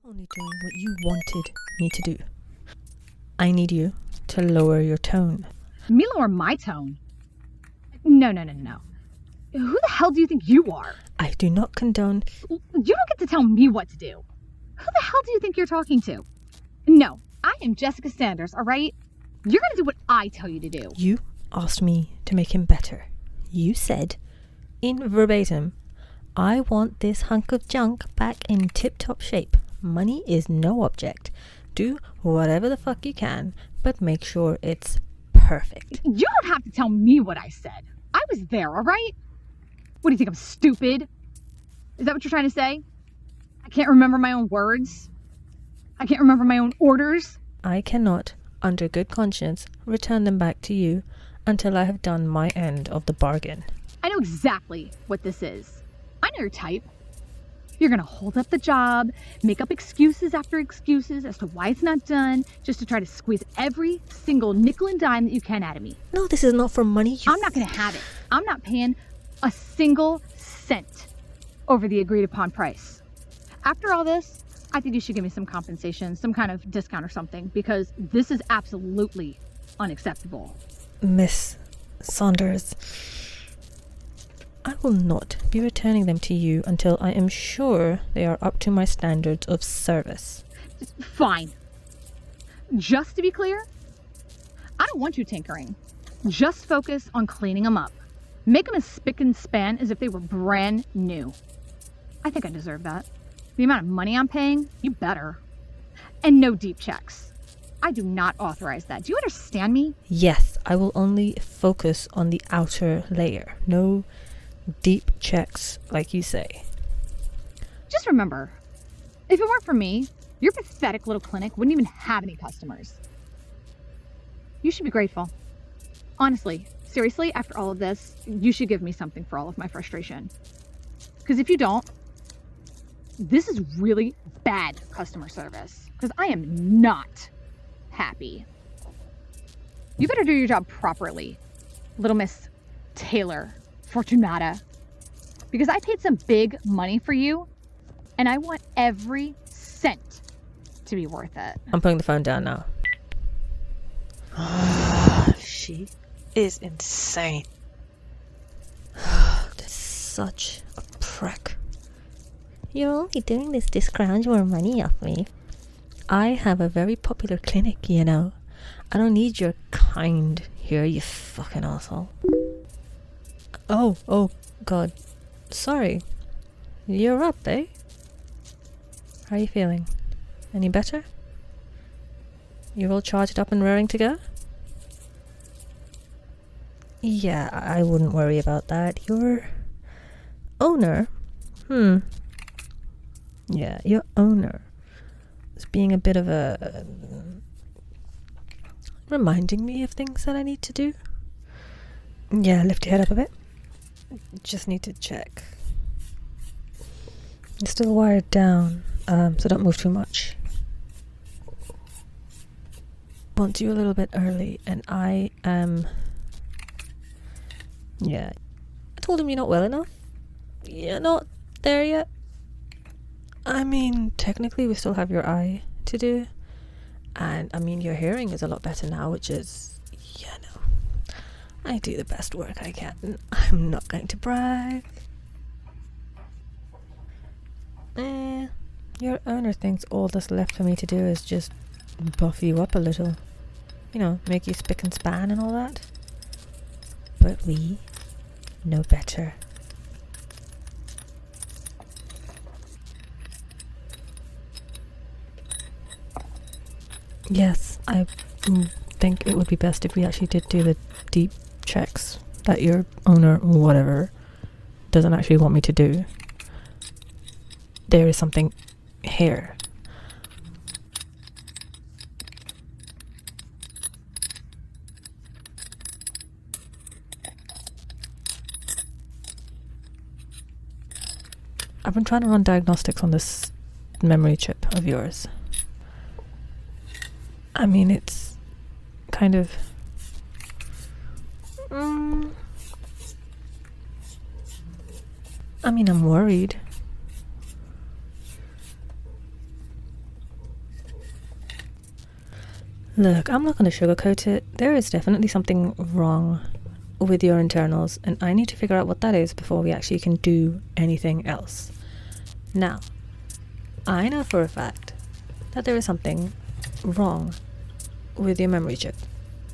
only doing what you wanted me to do. I need you to lower your tone. Me lower my tone? No. Who the hell do you think you are? I do not condone. You don't get to tell me what to do. Who the hell do you think you're talking to? No, I am Jessica Sanders, all right? You're gonna do what I tell you to do. You asked me to make him better. You said, in verbatim, I want this hunk of junk back in tip-top shape. Money is no object. Do whatever the fuck you can, but make sure it's perfect. You don't have to tell me what I said. I was there, all right? What do you think, I'm stupid? Is that what you're trying to say? I can't remember my own words? I can't remember my own orders? I cannot, under good conscience, return them back to you until I have done my end of the bargain. I know exactly what this is. I know your type. You're gonna hold up the job, make up excuses after excuses as to why it's not done, just to try to squeeze every single nickel and dime that you can out of me. No, this is not for money. I'm not gonna have it. I'm not paying a single cent over the agreed upon price. After all this, I think you should give me some compensation, some kind of discount or something, because this is absolutely unacceptable. Miss Saunders, I will not be returning them to you until I am sure they are up to my standards of service. Fine. Just to be clear, I don't want you tinkering. Just focus on cleaning them up. Make them as spick and span as if they were brand new. I think I deserve that. The amount of money I'm paying, you better. And no deep checks. I do not authorize that. Do you understand me? Yes, I will only focus on the outer layer. No deep checks, like you say. Just remember, if it weren't for me, your pathetic little clinic wouldn't even have any customers. You should be grateful. Honestly, seriously, after all of this, you should give me something for all of my frustration. Because if you don't, this is really bad customer service. Because I am not happy. You better do your job properly, little Miss Taylor Fortunata. Because I paid some big money for you, and I want every cent to be worth it. I'm putting the phone down now. She is insane. That's such a prick. You're only doing this to scrounge more money off me. I have a very popular clinic, you know. I don't need your kind here, you fucking asshole. Oh, God. Sorry. You're up, eh? How are you feeling? Any better? You're all charged up and raring to go? Yeah, I wouldn't worry about that. Your owner? Yeah, your owner is being a bit of a... reminding me of things that I need to do. Yeah, lift your head up a bit. Just need to check. You're still wired down, so don't move too much. Want you a little bit early, and I am... Yeah. I told him you're not well enough. You're not there yet. I mean, technically we still have your eye to do. And, I mean, your hearing is a lot better now, which is, you know, I do the best work I can. I'm not going to brag. Your owner thinks all that's left for me to do is just buff you up a little. You know, make you spick and span and all that. But we know better. Yes, I think it would be best if we actually did do the deep checks that your owner, whatever, doesn't actually want me to do. There is something here. I've been trying to run diagnostics on this memory chip of yours. I mean, it's kind of... I mean, I'm worried. Look, I'm not going to sugarcoat it. There is definitely something wrong with your internals, and I need to figure out what that is before we actually can do anything else. Now, I know for a fact that there is something wrong with your memory chip.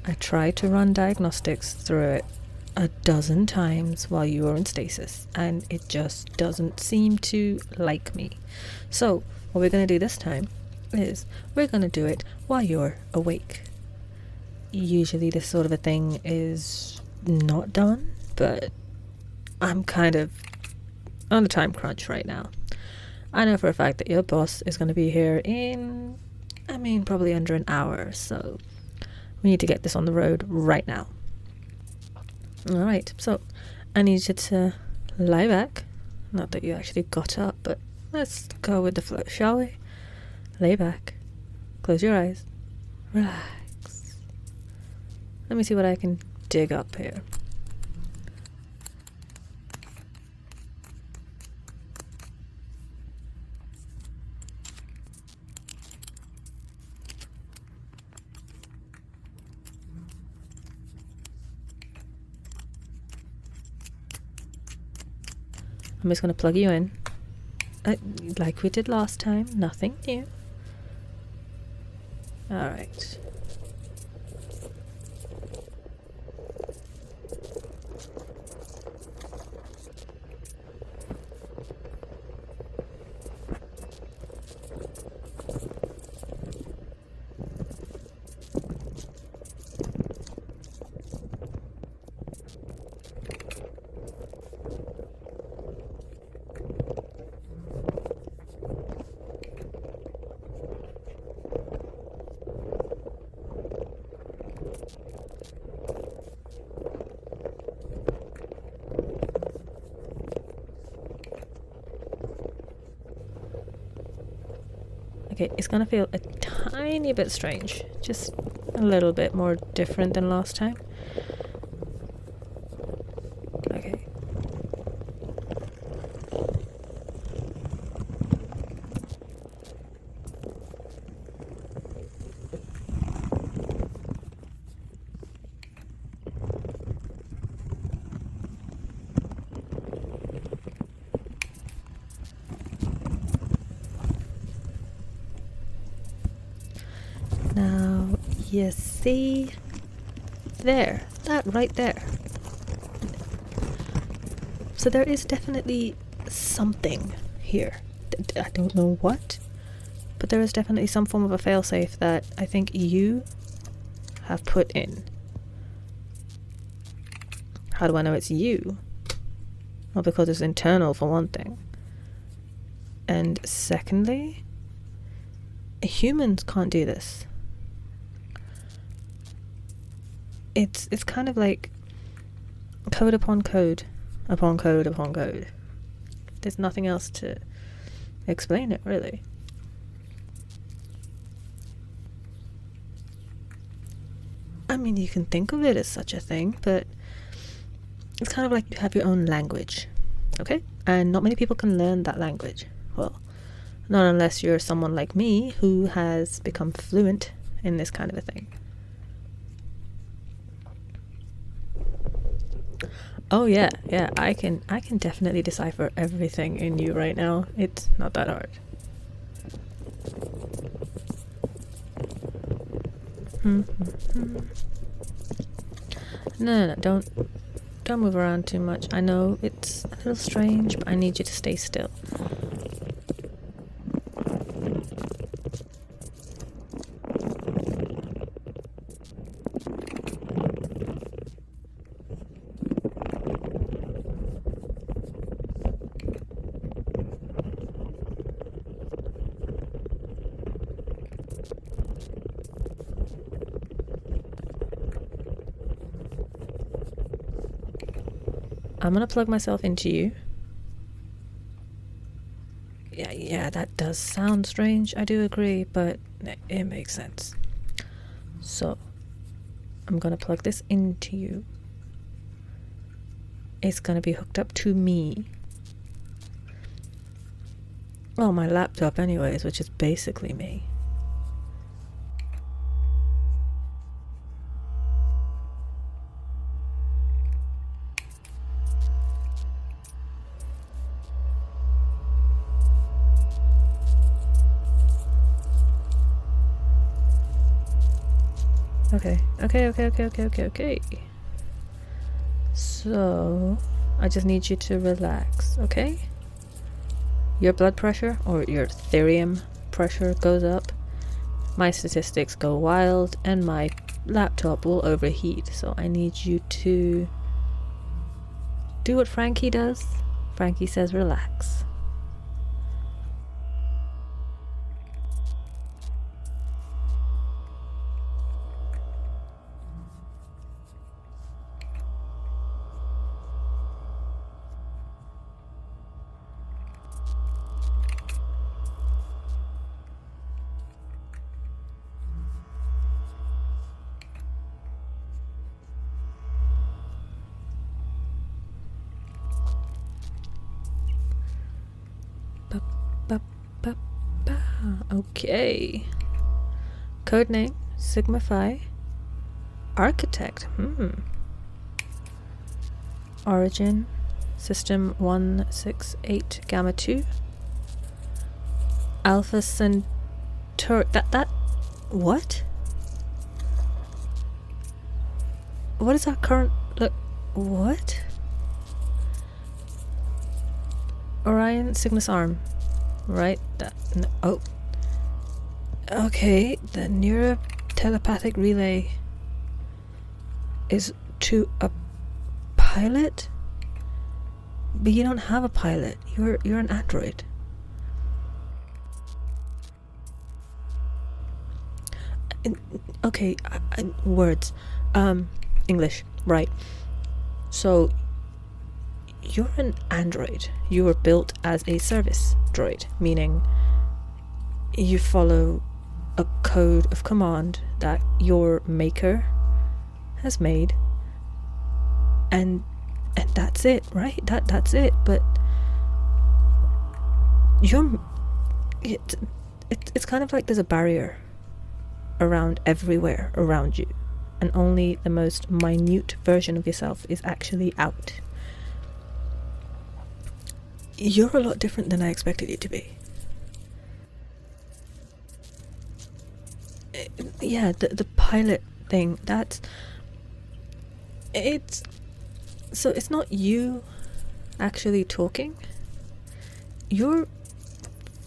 I tried to run diagnostics through it a dozen times while you were in stasis, and it just doesn't seem to like me. So, what we're going to do this time is we're going to do it while you're awake. Usually this sort of a thing is not done, but I'm kind of on a time crunch right now. I know for a fact that your boss is going to be here in, probably under an hour, so we need to get this on the road right now. Alright, so I need you to lie back. Not that you actually got up, but let's go with the flow, shall we? Lay back, close your eyes, relax. Let me see what I can dig up here. I'm just going to plug you in. Like we did last time, nothing new. Alright. Okay, it's gonna feel a tiny bit strange, just a little bit more different than last time. Okay. Now, you see there, that right there. So there is definitely something here. I don't know what, but there is definitely some form of a failsafe that I think you have put in. How do I know it's you? Well, because it's internal for one thing. And secondly, humans can't do this. It's kind of like code upon code upon code upon code. There's nothing else to explain it, really. I mean, you can think of it as such a thing, but it's kind of like you have your own language, okay? And not many people can learn that language. Well, not unless you're someone like me who has become fluent in this kind of a thing. Oh yeah, I can definitely decipher everything in you right now. It's not that hard. No, don't move around too much. I know it's a little strange, but I need you to stay still. I'm gonna plug myself into you. Yeah, that does sound strange, I do agree, but it makes sense. So, I'm gonna plug this into you. It's gonna be hooked up to me. Well, my laptop anyways, which is basically me. Okay. So, I just need you to relax, okay? Your blood pressure, or your therium pressure, goes up. My statistics go wild, and my laptop will overheat. So I need you to do what Frankie does. Frankie says relax. Okay. Codename Sigma Phi. Architect. Origin System 168 Gamma 2. Alpha Centauri. That. What? What is our current. Look. What? Orion Cygnus Arm. Right? Oh. Okay, the neurotelepathic relay is to a pilot? But you don't have a pilot. You're an android. Okay, words. English, right. So, you're an android. You were built as a service droid, meaning you follow a code of command that your maker has made, and that's it, right? That's it. But it's kind of like there's a barrier around everywhere around you, and only the most minute version of yourself is actually out. You're a lot different than I expected you to be. Yeah, the pilot thing, it's not you actually talking. Your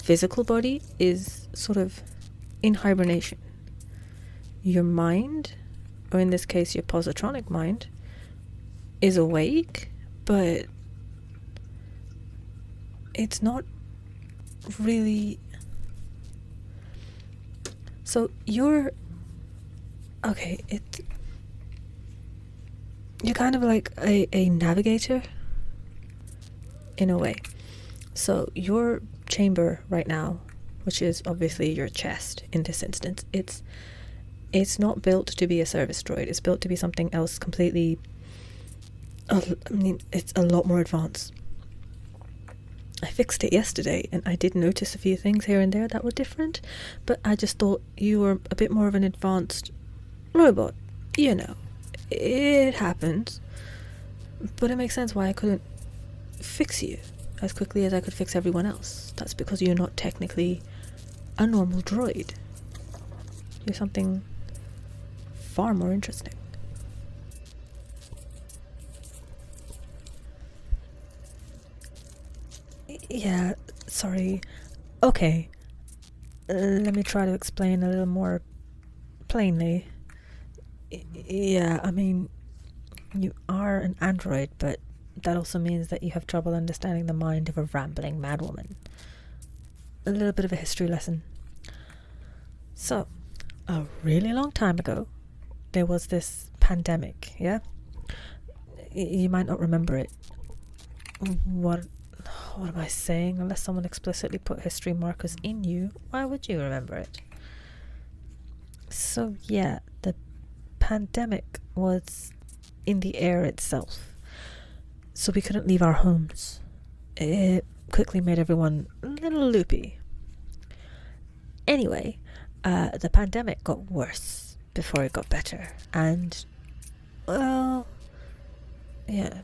physical body is sort of in hibernation. Your mind, or in this case your positronic mind, is awake, but it's not really. So you're kind of like a navigator in a way. So your chamber right now, which is obviously your chest in this instance, it's not built to be a service droid. It's built to be something else completely. It's a lot more advanced. I fixed it yesterday, and I did notice a few things here and there that were different, but I just thought you were a bit more of an advanced robot. You know, it happens, but it makes sense why I couldn't fix you as quickly as I could fix everyone else. That's because you're not technically a normal droid. You're something far more interesting. Yeah, sorry. Okay. Let me try to explain a little more plainly. Yeah, I mean, you are an android, but that also means that you have trouble understanding the mind of a rambling madwoman. A little bit of a history lesson. So, a really long time ago, there was this pandemic, yeah? You might not remember it. What am I saying? Unless someone explicitly put history markers in you, why would you remember it? So yeah, the pandemic was in the air itself. So we couldn't leave our homes. It quickly made everyone a little loopy. Anyway, the pandemic got worse before it got better. And, well, yeah.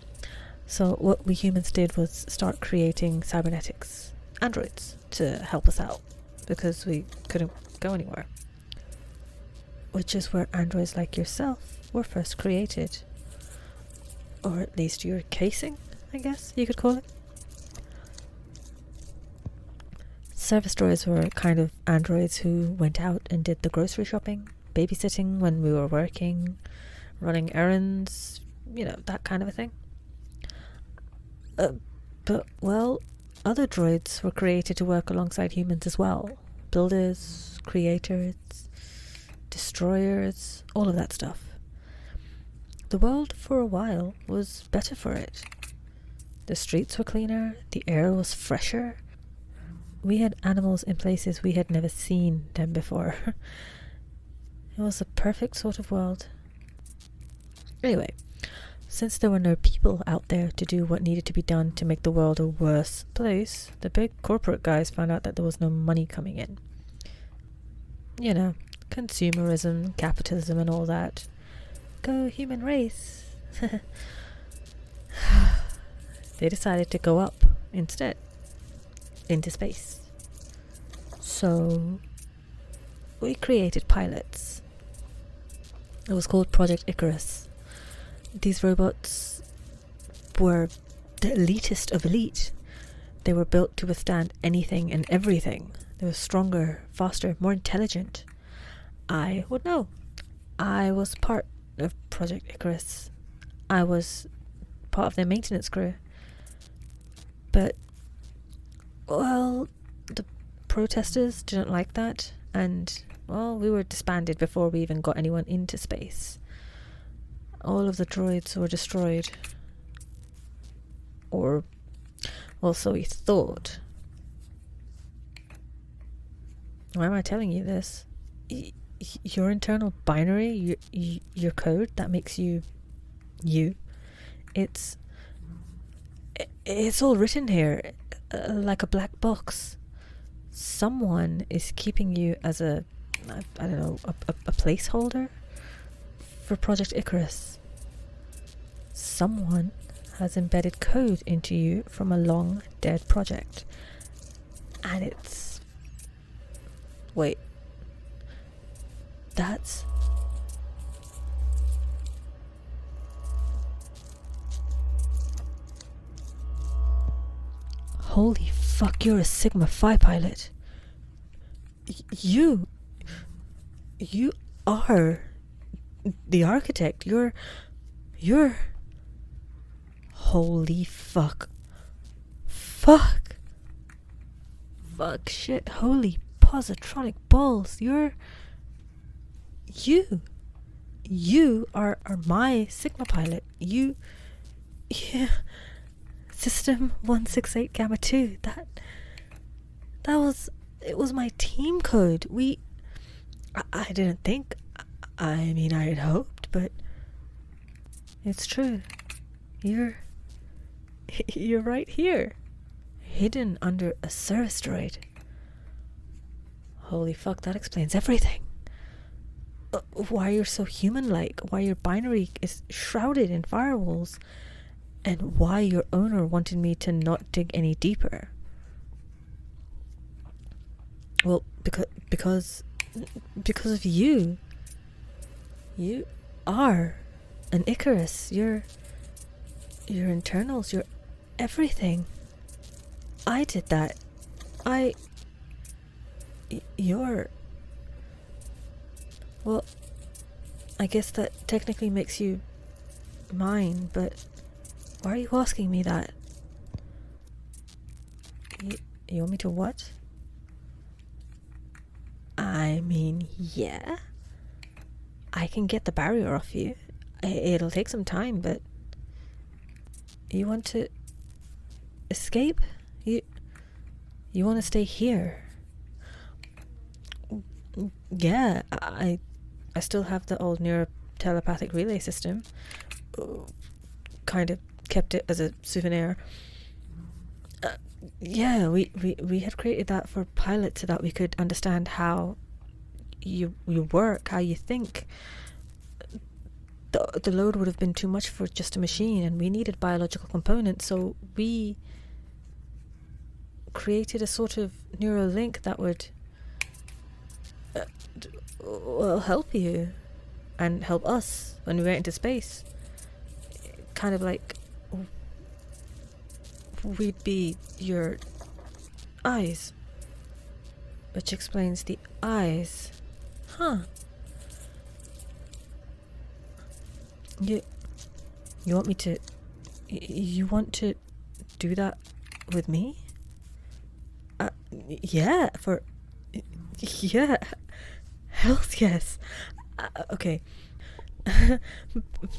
So what we humans did was start creating cybernetics, androids, to help us out, because we couldn't go anywhere. which is where androids like yourself were first created. Or at least your casing, I guess you could call it. Service droids were kind of androids who went out and did the grocery shopping, babysitting when we were working, running errands, that kind of a thing. But, well, other droids were created to work alongside humans as well. Builders, creators, destroyers, all of that stuff. The world, for a while, was better for it. The streets were cleaner, the air was fresher. We had animals in places we had never seen them before. It was a perfect sort of world. Anyway, since there were no people out there to do what needed to be done to make the world a worse place, the big corporate guys found out that there was no money coming in. Consumerism, capitalism and all that. Go human race. They decided to go up instead. Into space. So we created pilots. It was called Project Icarus. These robots were the elitist of elite. They were built to withstand anything and everything. They were stronger, faster, more intelligent. I would know. I was part of Project Icarus. I was part of their maintenance crew. But, well, the protesters didn't like that, and, well, we were disbanded before we even got anyone into space. All of the droids were destroyed. Or, well, so we thought. Why am I telling you this? Your internal binary, your code that makes you, it's all written here, like a black box. Someone is keeping you as a placeholder for Project Icarus. Someone has embedded code into you from a long dead project. And it's... Wait. That's... Holy fuck, you're a Sigma Phi pilot. You are the architect. You're holy fuck. Fuck shit, holy positronic balls. You are my Sigma pilot. Yeah. System 168 Gamma 2. It was my team code. I didn't think, I mean, I had hoped, but it's true. You're right here, hidden under a service droid. Holy fuck, that explains everything. Why you're so human-like, why your binary is shrouded in firewalls, and why your owner wanted me to not dig any deeper. Well, because of you. You are an Icarus. Your internals, your everything. I did that. Well, I guess that technically makes you mine, but why are you asking me that? You want me to what? I mean, yeah. I can get the barrier off you. It'll take some time, but... You want to... escape? You want to stay here? Yeah, I still have the old neurotelepathic relay system. Kind of kept it as a souvenir. Yeah, we had created that for pilots so that we could understand how you work, how you think. The load would have been too much for just a machine, and we needed biological components, so we created a sort of neural link that would well, help you and help us when we went into space. Kind of like we'd be your eyes, which explains the eyes. Huh. You want me to... You want to do that with me? Yeah, for... Yeah. Hell yes. Okay.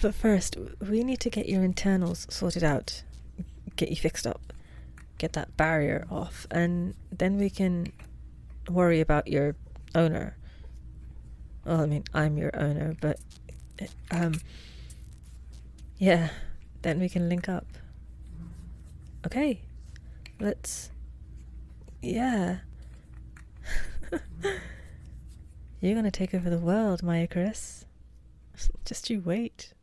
But first, we need to get your internals sorted out. Get you fixed up. Get that barrier off. And then we can worry about your owner. Well, I mean, I'm your owner, but... yeah, then we can link up. Okay. Let's... Yeah. You're gonna take over the world, my Icarus. Just you wait.